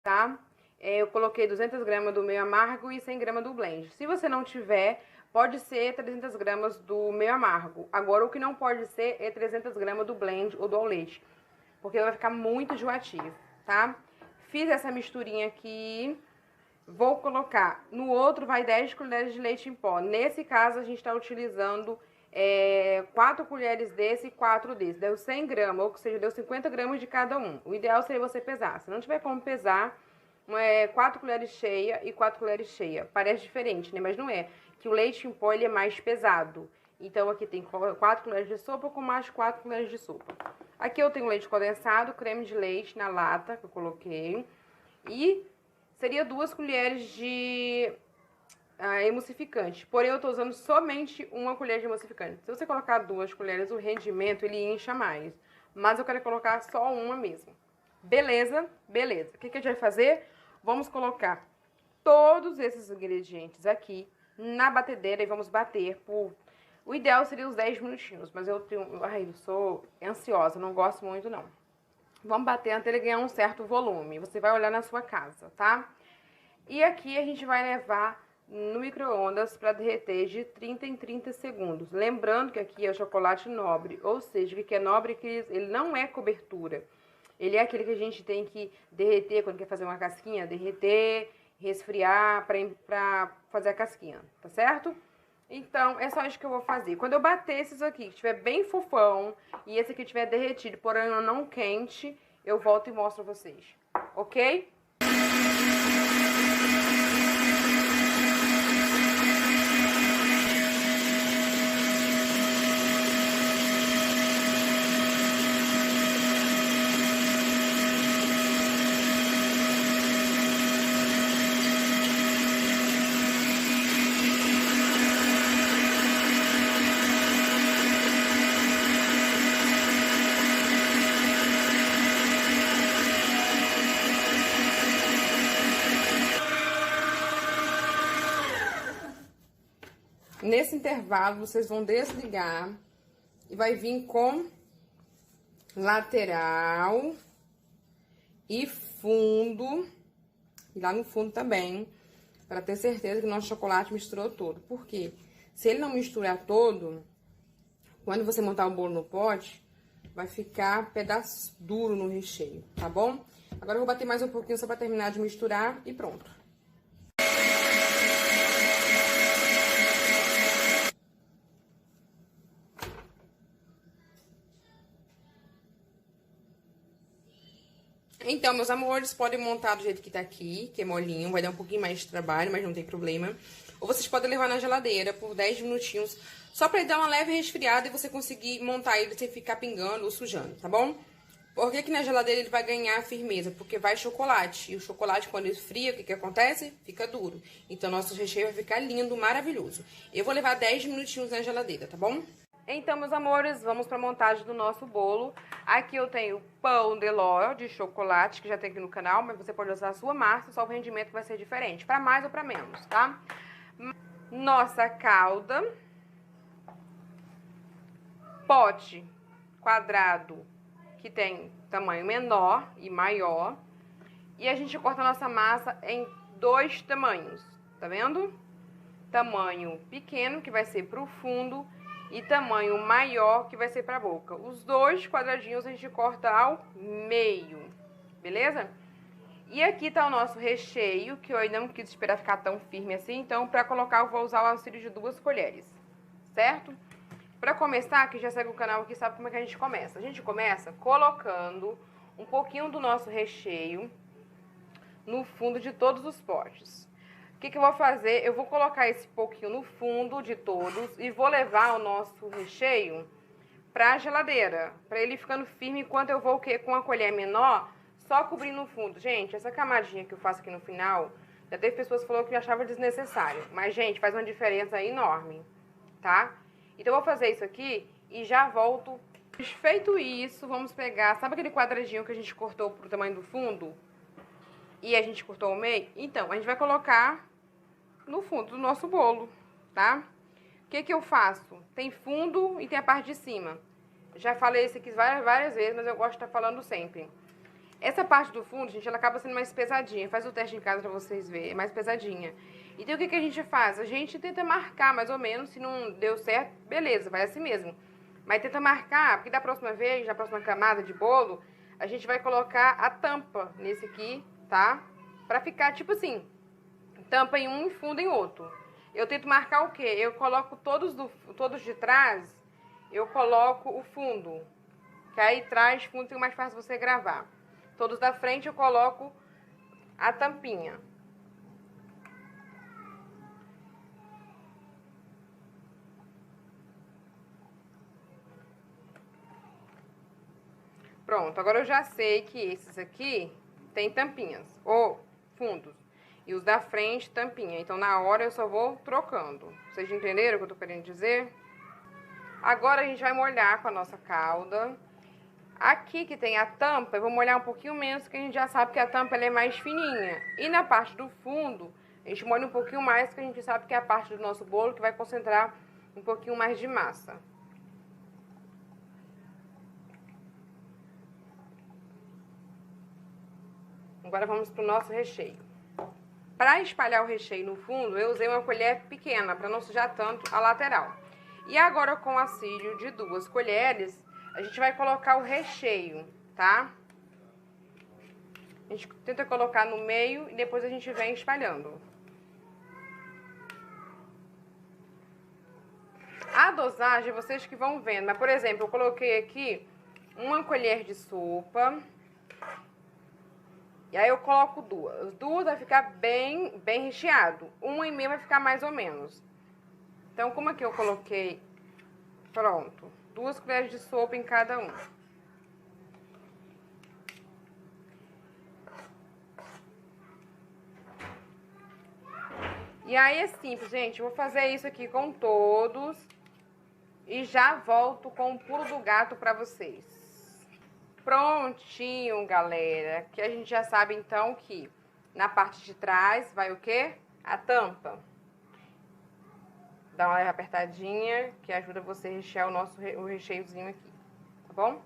tá? Eu coloquei 200 gramas do meio amargo e 100 gramas do blend. Se você não tiver, pode ser 300 gramas do meio amargo. Agora, o que não pode ser é 300 gramas do blend ou do ao leite, porque vai ficar muito enjoativo, tá? Fiz essa misturinha aqui. Vou colocar, no outro vai 10 colheres de leite em pó. Nesse caso, a gente está utilizando 4 colheres desse e 4 desse. Deu 100 gramas, ou seja, deu 50 gramas de cada um. O ideal seria você pesar. Se não tiver como pesar, 4 colheres cheia e 4 colheres cheia. Parece diferente, né? Mas não é. Que o leite em pó, ele é mais pesado. Então, aqui tem 4 colheres de sopa com mais 4 colheres de sopa. Aqui eu tenho leite condensado, creme de leite na lata que eu coloquei. E seria 2 colheres de emulsificante. Porém, eu tô usando somente 1 colher de emulsificante. Se você colocar 2 colheres, o rendimento, ele incha mais. Mas eu quero colocar só 1 mesmo. Beleza? Beleza. O que a gente vai fazer? Vamos colocar todos esses ingredientes aqui na batedeira e vamos bater por... O ideal seria os 10 minutinhos, mas eu sou ansiosa, não gosto muito não. Vamos bater até ele ganhar um certo volume. Você vai olhar na sua casa, tá? E aqui a gente vai levar no micro-ondas para derreter de 30 em 30 segundos. Lembrando que aqui é o chocolate nobre, ou seja, o que é nobre que ele não é cobertura. Ele é aquele que a gente tem que derreter quando quer fazer uma casquinha, derreter, resfriar para fazer a casquinha, tá certo? Então, é só isso que eu vou fazer. Quando eu bater esses aqui, que estiver bem fofão, e esse aqui estiver derretido, porém não quente, eu volto e mostro a vocês, ok? Nesse intervalo, vocês vão desligar e vai vir com lateral e fundo, e lá no fundo também, para ter certeza que o nosso chocolate misturou todo. Por quê? Se ele não misturar todo, quando você montar o bolo no pote, vai ficar pedaço duro no recheio, tá bom? Agora eu vou bater mais um pouquinho só para terminar de misturar e pronto. Então, meus amores, podem montar do jeito que tá aqui, que é molinho, vai dar um pouquinho mais de trabalho, mas não tem problema. Ou vocês podem levar na geladeira por 10 minutinhos, só pra ele dar uma leve resfriada e você conseguir montar ele sem ficar pingando ou sujando, tá bom? Porque aqui na geladeira ele vai ganhar firmeza, porque vai chocolate. E o chocolate, quando esfria, o que acontece? Fica duro. Então, nosso recheio vai ficar lindo, maravilhoso. Eu vou levar 10 minutinhos na geladeira, tá bom? Então, meus amores, vamos para a montagem do nosso bolo. Aqui eu tenho pão de ló de chocolate, que já tem aqui no canal, mas você pode usar a sua massa, só o rendimento vai ser diferente, para mais ou para menos, tá? Nossa calda, pote quadrado, que tem tamanho menor e maior, e a gente corta a nossa massa em 2 tamanhos, tá vendo? Tamanho pequeno, que vai ser pro fundo, e tamanho maior, que vai ser pra boca. Os 2 quadradinhos a gente corta ao meio, beleza? E aqui tá o nosso recheio, que eu ainda não quis esperar ficar tão firme assim, então pra colocar eu vou usar o auxílio de 2 colheres, certo? Pra começar, quem já segue o canal aqui sabe como é que a gente começa. A gente começa colocando um pouquinho do nosso recheio no fundo de todos os potes. O que eu vou fazer? Eu vou colocar esse pouquinho no fundo de todos e vou levar o nosso recheio pra geladeira, pra ele ficando firme, enquanto eu vou com a colher menor, só cobrindo o fundo. Gente, essa camadinha que eu faço aqui no final, já teve pessoas que falaram que achava desnecessário, mas, gente, faz uma diferença enorme, tá? Então, eu vou fazer isso aqui e já volto. Feito isso, vamos pegar, sabe aquele quadradinho que a gente cortou pro tamanho do fundo? E a gente cortou o meio? Então, a gente vai colocar no fundo do nosso bolo, tá? O que eu faço? Tem fundo e tem a parte de cima. Já falei isso aqui várias vezes, mas eu gosto de estar falando sempre. Essa parte do fundo, gente, ela acaba sendo mais pesadinha. Faz o teste em casa pra vocês verem, é mais pesadinha. Então, o que a gente faz? A gente tenta marcar, mais ou menos, se não deu certo, beleza, vai assim mesmo. Mas tenta marcar, porque da próxima vez, na próxima camada de bolo, a gente vai colocar a tampa nesse aqui, tá? Pra ficar, tipo assim, tampa em um e fundo em outro. Eu tento marcar o quê? Eu coloco todos de trás, eu coloco o fundo. Que aí traz fundo, fica mais fácil você gravar. Todos da frente eu coloco a tampinha. Pronto, agora eu já sei que esses aqui tem tampinhas, ou fundos. E os da frente, tampinha. Então, na hora, eu só vou trocando. Vocês entenderam o que eu tô querendo dizer? Agora, a gente vai molhar com a nossa calda. Aqui que tem a tampa, eu vou molhar um pouquinho menos, porque a gente já sabe que a tampa ela é mais fininha. E na parte do fundo, a gente molha um pouquinho mais, porque a gente sabe que é a parte do nosso bolo que vai concentrar um pouquinho mais de massa. Agora vamos pro nosso recheio. Para espalhar o recheio no fundo, eu usei uma colher pequena, para não sujar tanto a lateral. E agora, com auxílio de 2 colheres, a gente vai colocar o recheio, tá? A gente tenta colocar no meio e depois a gente vem espalhando. A dosagem, vocês que vão vendo. Mas, por exemplo, eu coloquei aqui 1 colher de sopa. E aí eu coloco 2. 2 vai ficar bem recheado. 1,5 vai ficar mais ou menos. Então, como aqui eu coloquei... Pronto. 2 colheres de sopa em cada um. E aí é simples, gente. Eu vou fazer isso aqui com todos. E já volto com o pulo do gato pra vocês. Prontinho, galera. Que a gente já sabe, então, que na parte de trás vai o quê? A tampa. Dá uma leve apertadinha, que ajuda você a rechear o recheiozinho aqui, tá bom?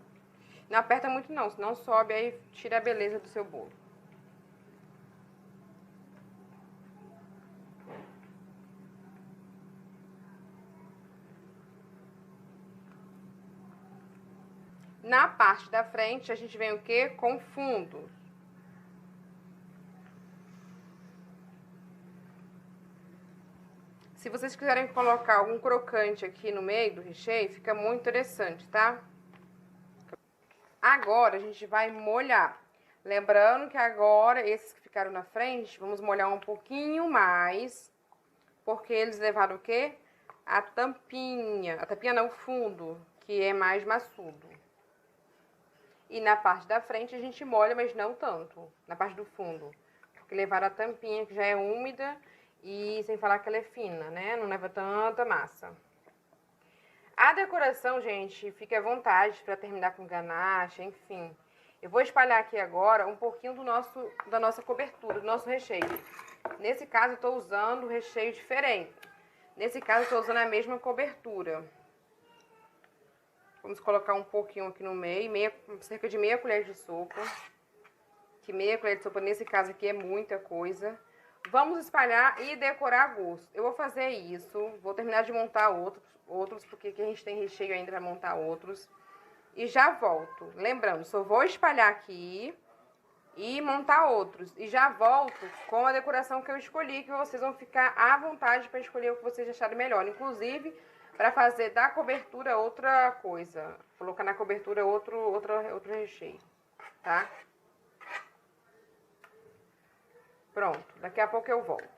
Não aperta muito não, senão sobe aí, tira a beleza do seu bolo. Na parte da frente, a gente vem o quê? Com fundo. Se vocês quiserem colocar algum crocante aqui no meio do recheio, fica muito interessante, tá? Agora, a gente vai molhar. Lembrando que agora, esses que ficaram na frente, vamos molhar um pouquinho mais. Porque eles levaram o quê? A tampinha. A tampinha não, o fundo, que é mais maçudo. E na parte da frente a gente molha, mas não tanto. Na parte do fundo. Porque levaram a tampinha, que já é úmida. E sem falar que ela é fina, né? Não leva tanta massa. A decoração, gente, fique à vontade para terminar com ganache, enfim. Eu vou espalhar aqui agora um pouquinho da nossa cobertura, do nosso recheio. Nesse caso, eu tô usando recheio diferente. Nesse caso, eu tô usando a mesma cobertura. Vamos colocar um pouquinho aqui no meio, cerca de meia colher de sopa. Que meia colher de sopa, nesse caso aqui, é muita coisa. Vamos espalhar e decorar a gosto. Eu vou fazer isso, vou terminar de montar outros porque aqui a gente tem recheio ainda para montar outros. E já volto. Lembrando, só vou espalhar aqui e montar outros. E já volto com a decoração que eu escolhi, que vocês vão ficar à vontade para escolher o que vocês acharem melhor. Inclusive, para fazer da cobertura outra coisa. Colocar na cobertura outro recheio, tá? Pronto, daqui a pouco eu volto.